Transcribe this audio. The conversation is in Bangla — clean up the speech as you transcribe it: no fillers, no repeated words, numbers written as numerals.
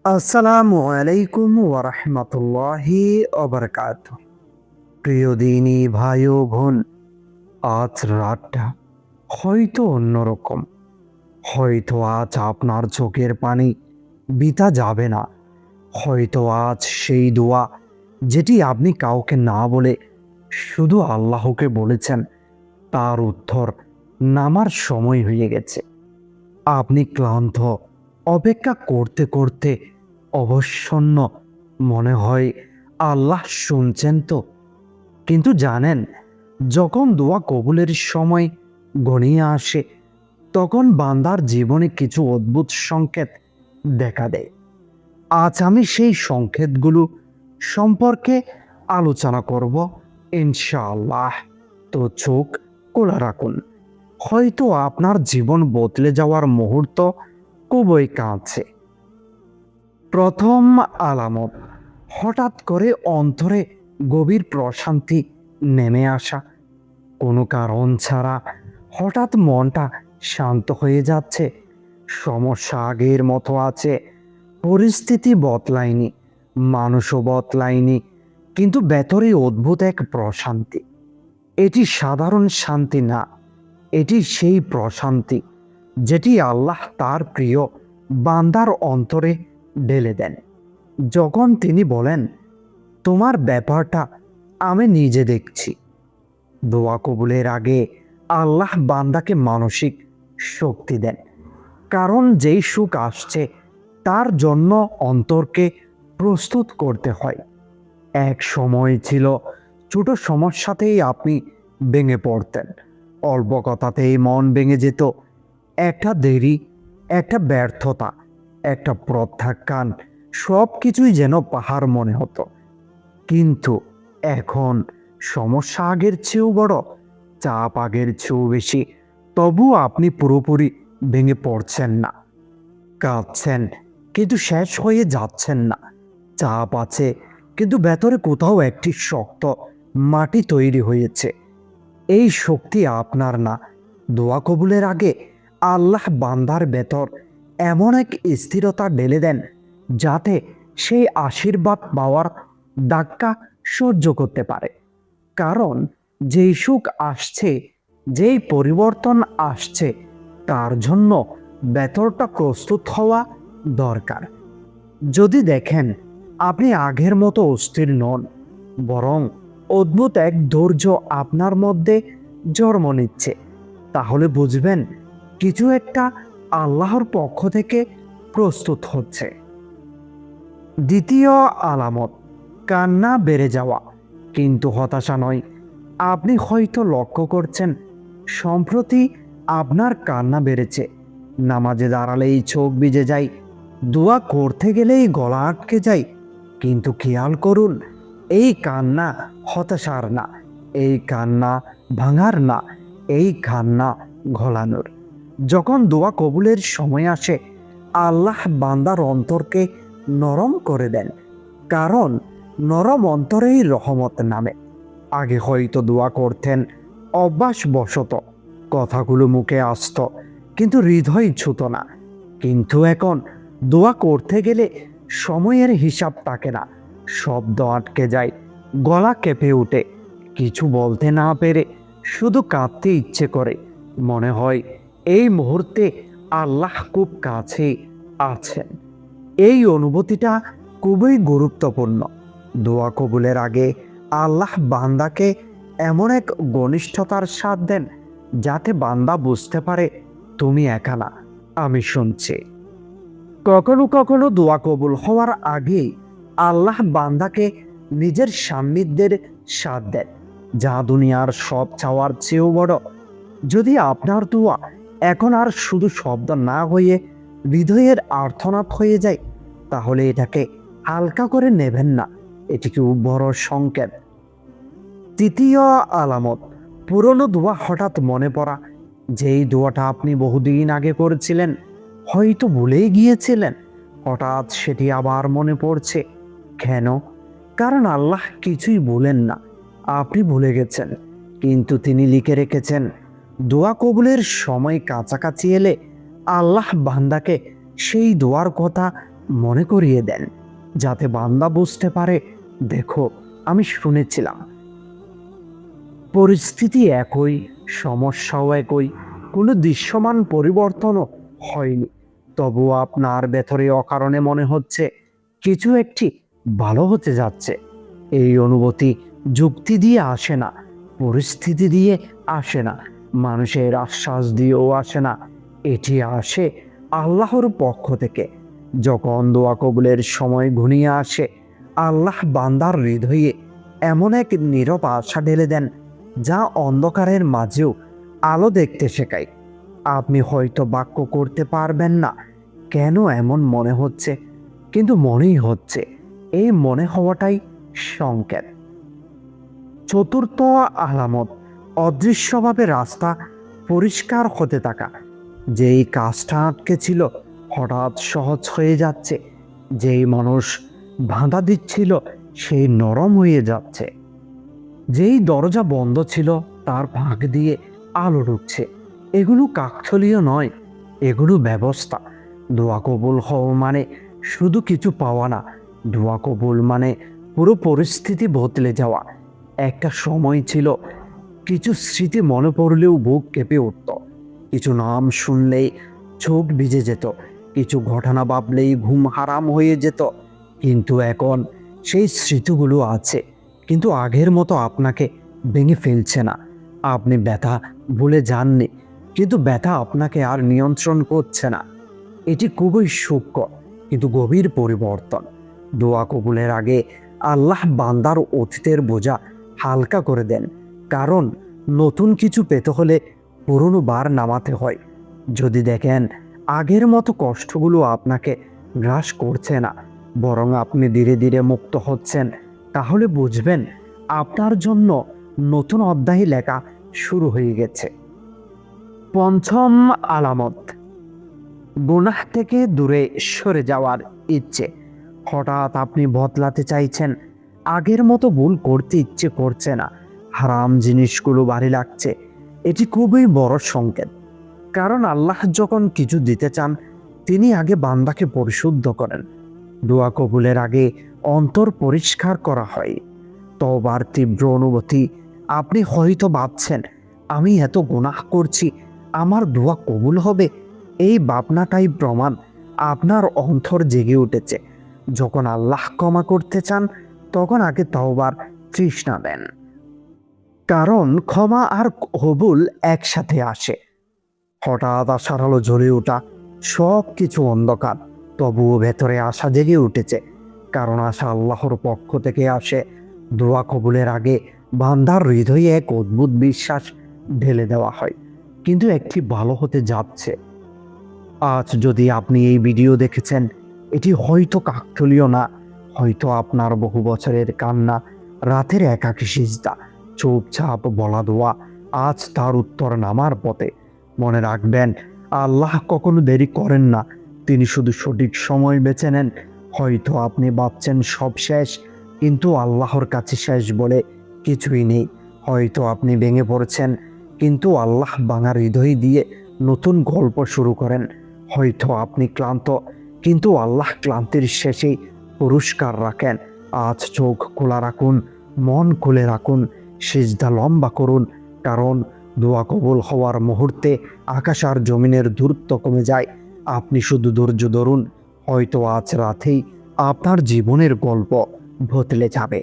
আসসালামু আলাইকুম ওয়ারহমতুল্লাহি ওয়াবারাকাতুহু। প্রিয় দিনী ভাই ও বোন, আজ রাতটা হয়তো অন্যরকম। হয়তো আজ আপনার চোখের পানি বৃথা যাবে না। হয়তো আজ সেই দোয়া যেটি আপনি কাউকে না বলে শুধু আল্লাহকে বলেছেন, তার উত্তর নামার সময় হয়ে গেছে। আপনি ক্লান্ত, অপেক্ষা করতে করতে অবসন্ন মনে হয় আল্লাহ শুনছেন তো। কিন্তু জানেন, যখন দোয়া কবুলের সময় ঘনিয়ে আসে, তখন বান্দার জীবনে কিছু অদ্ভুত সংকেত দেখা দেয়। আজ আমি সেই সংকেতগুলো সম্পর্কে আলোচনা করব ইনশাআল্লাহ। তো চোখ খোলা রাখুন, হয়তো আপনার জীবন বদলে যাওয়ার মুহূর্ত খুবই কাছে। প্রথম আলামত, হঠাৎ করে অন্তরে গভীর প্রশান্তি নেমে আসা। কোনো কারণ ছাড়া হঠাৎ মনটা শান্ত হয়ে যাচ্ছে। সমস্যা আগের মতো আছে, পরিস্থিতি বদলায়নি, মানুষও বদলায়নি, কিন্তু ভেতরে অদ্ভুত এক প্রশান্তি। এটি সাধারণ শান্তি না, এটি সেই প্রশান্তি যেটি আল্লাহ তার প্রিয় বান্দার অন্তরে ঢেলে দেন। যখন তিনি বলেন, তোমার ব্যাপারটা আমি নিজে দেখছি। দোয়া কবুলের আগে আল্লাহ বান্দাকে মানসিক শক্তি দেন, কারণ যেই সুখ আসছে তার জন্য অন্তরকে প্রস্তুত করতে হয়। এক সময় ছিল, ছোট সমস্যাতেই আপনি ভেঙে পড়তেন, অল্প কথাতেই মন ভেঙে যেত। একটা দেরি, একটা ব্যর্থতা, একটা প্রত্যাখ্যান, সব কিছুই যেন পাহাড় মনে হতো। কিন্তু এখন সমস্যা আগের চেয়েও বড়, চাপ আগের চেয়েও বেশি। তবু আপনি পুরোপুরি ভেঙে পড়ছেন না, কাঁদছেন কিন্তু শেষ হয়ে যাচ্ছেন না। চাপ আছে, কিন্তু ভেতরে কোথাও একটি শক্ত মাটি তৈরি হয়েছে। এই শক্তি আপনার না। দোয়া কবুলের আগে আল্লাহ বান্দার ভেতর এমন এক স্থিরতা ঢেলে দেন, যাতে সেই আশীর্বাদ পাওয়ার ধাক্কা সহ্য করতে পারে। কারণ যেই সুখ আসছে, যেই পরিবর্তন আসছে, তার জন্য ভেতরটা প্রস্তুত হওয়া দরকার। যদি দেখেন আপনি আগের মতো অস্থির নন, বরং অদ্ভুত এক ধৈর্য আপনার মধ্যে জন্ম নিচ্ছে, তাহলে বুঝবেন কিছু একটা আল্লাহর পক্ষ থেকে প্রস্তুত হচ্ছে। দ্বিতীয় আলামত, কান্না বেড়ে যাওয়া, কিন্তু হতাশা নয়। আপনি হয়তো লক্ষ্য করছেন সম্প্রতি আপনার কান্না বেড়েছে। নামাজে দাঁড়ালেই চোখ ভিজে যায়, দোয়া করতে গেলেই গলা আটকে যায়। কিন্তু খেয়াল করুন, এই কান্না হতাশার না, এই কান্না ভাঙার না, এই কান্না গলানোর। যখন দোয়া কবুলের সময় আসে, আল্লাহ বান্দার অন্তরকে নরম করে দেন, কারণ নরম অন্তরেই রহমত নামে। আগে হয়তো দোয়া করতেন অভ্যাসবশত, কথাগুলো মুখে আসত কিন্তু হৃদয় ছুত না। কিন্তু এখন দোয়া করতে গেলে সময়ের হিসাব থাকে না, শব্দ আটকে যায়, গলা কেঁপে ওঠে। কিছু বলতে না পেরে শুধু কাঁদতে ইচ্ছে করে। মনে হয় এই মুহূর্তে আল্লাহ খুব কাছে আছেন। এই অনুভূতিটা খুবই গুরুত্বপূর্ণ। দোয়া কবুলের আগে আল্লাহ বান্দাকে এমন এক ঘনিষ্ঠতার স্বাদ দেন, যাতে বান্দা বুঝতে পারে তুমি একা না, আমি শুনছি। কখনো কখনো দোয়া কবুল হওয়ার আগে আল্লাহ বান্দাকে নিজের সান্নিধ্যের স্বাদ দেন, যা দুনিয়ার সব চাওয়ার চেয়েও বড়। যদি আপনার দোয়া এখন আর শুধু শব্দ না হয়ে হৃদয়ের আর্তনাদ হয়ে যায়, তাহলে এটাকে হালকা করে নেবেন না, এটি খুব বড় সংকেত। তৃতীয় আলামত, পুরনো দোয়া হঠাৎ মনে পড়া। যেই দোয়াটা আপনি বহুদিন আগে করেছিলেন, হয়তো ভুলেই গিয়েছিলেন, হঠাৎ সেটি আবার মনে পড়ছে। কেন? কারণ আল্লাহ কিছুই ভুলেন না। আপনি ভুলে গেছেন, কিন্তু তিনি লিখে রেখেছেন। দোয়া কবুলের সময় কাছাকাছি এলে আল্লাহ বান্দাকে সেই দোয়ার কথা মনে করিয়ে দেন, যাতে বান্দা বুঝতে পারে, দেখো আমি শুনেছিলাম। পরিস্থিতি একই, সমস্যাও একই, কোনো দৃশ্যমান পরিবর্তনও হয়নি, তবুও আপনার ভেতরে অকারণে মনে হচ্ছে কিছু একটি ভালো হতে যাচ্ছে। এই অনুভূতি যুক্তি দিয়ে আসে না, পরিস্থিতি দিয়ে আসে না, মানুষের আশ্বাস দিয়েও আসে না, এটি আসে আল্লাহর পক্ষ থেকে। যখন দোয়া কবুলের সময় ঘনিয়ে আসে, আল্লাহ বান্দার হৃদয়ে এমন এক নীরব আশা ঢেলে দেন, যা অন্ধকারের মাঝেও আলো দেখতে শেখায়। আপনি হয়তো বাক্য করতে পারবেন না কেন এমন মনে হচ্ছে, কিন্তু মনেই হচ্ছে। এই মনে হওয়াটাই সংকেত। চতুর্থ আলামত, অদৃশ্যভাবে রাস্তা পরিষ্কার হতে থাকা। যেই কাজটা আটকে ছিল হঠাৎ সহজ হয়ে যাচ্ছে, যেই মানুষ বাধা দিচ্ছিল সেই নরম হয়ে যাচ্ছে, যেই দরজা বন্ধ ছিল তার ফাঁক দিয়ে আলো ঢুকছে। এগুলো কাকতালীয় নয়, এগুলো ব্যবস্থা। দোয়া কবুল হওয়া মানে শুধু কিছু পাওয়া না, দোয়া কবুল মানে পুরো পরিস্থিতি বদলে যাওয়া। একটা সময় ছিল কিছু স্মৃতি মনে পড়লেও বুক কেঁপে উঠত, কিছু নাম শুনলেই চোখ ভিজে যেত, কিছু ঘটনা ভাবলেই ঘুম হারাম হয়ে যেত। কিন্তু এখন সেই স্মৃতিগুলো আছে, কিন্তু আগের মতো আপনাকে ভেঙে ফেলছে না। আপনি ব্যথা ভুলে যাননি, কিন্তু ব্যথা আপনাকে আর নিয়ন্ত্রণ করছে না। এটি খুবই সূক্ষ্ম কিন্তু গভীর পরিবর্তন। দোয়া কবুলের আগে আল্লাহ বান্দার অতীতের বোঝা হালকা করে দেন, কারণ নতুন কিছু পেতে হলে পুরনো বার নামাতে হয়। যদি দেখেন আগের মতো কষ্টগুলো আপনাকে গ্রাস করছে না, বরং আপনি ধীরে ধীরে মুক্ত হচ্ছেন, তাহলে বুঝবেন আপনার জন্য নতুন অধ্যায় লেখা শুরু হয়ে গেছে। পঞ্চম আলামত, গুনাহ থেকে দূরে সরে যাওয়ার ইচ্ছে। হঠাৎ আপনি বদলাতে চাইছেন, আগের মতো ভুল করতে ইচ্ছে করছে না, হারাম জিনিসগুলো ভারী লাগছে। এটি খুবই বড় সংকেত, কারণ আল্লাহ যখন কিছু দিতে চান তিনি আগে বান্দাকে পরিশুদ্ধ করেন। দোয়া কবুলের আগে অন্তর পরিষ্কার করা হয়। তওবার তীব্র অনুভূতি। আপনি হয়তো ভাবছেন, আমি এত গুনাহ করছি, আমার দোয়া কবুল হবে? এই ভাবনাটাই প্রমাণ আপনার অন্তর জেগে উঠেছে। যখন আল্লাহ ক্ষমা করতে চান তখন আগে তওবার তৃষ্ণা দেন, কারণ ক্ষমা আর কবুল একসাথে আসে। হঠাৎ আশার আলো জ্বলে ওঠা, সব কিছু অন্ধকার, তবুও ভেতরে আশা জেগে উঠেছে, কারণ আশা আল্লাহর পক্ষ থেকে আসে। দোয়া কবুলের আগে বান্দার হৃদয়ে এক অদ্ভুত বিশ্বাস ঢেলে দেওয়া হয়, কিন্তু একটি ভালো হতে যাচ্ছে। আজ যদি আপনি এই ভিডিও দেখেছেন, এটি হয়তো কাকতালীয় না, হয়তো আপনার বহু বছরের কান্না, রাতের একাকী সিজদা, চুপচাপ বলা দোয়া, আজ তার উত্তর নামার পথে। মনে রাখবেন, আল্লাহ কখনো দেরি করেন না, তিনি শুধু সঠিক সময় বেছে নেন। হয়তো আপনি ভাবছেন সব শেষ, কিন্তু আল্লাহর কাছে শেষ বলে কিছুই নেই। হয়তো আপনি ভেঙে পড়েছেন, কিন্তু আল্লাহ ভাঙা হৃদয় দিয়ে নতুন গল্প শুরু করেন। হয়তো আপনি ক্লান্ত, কিন্তু আল্লাহ ক্লান্তির শেষেই পুরস্কার রাখেন। আজ চোখ খোলা রাখুন, মন খুলে রাখুন, সিজদা লম্বা করুন, কারণ দোয়া কবুল হওয়ার মুহূর্তে আকাশ আর জমিনের দূরত্ব কমে যায়। আপনি শুধু ধৈর্য ধরুন, হয়তো আজ রাতেই আপনার জীবনের গল্প বদলে যাবে।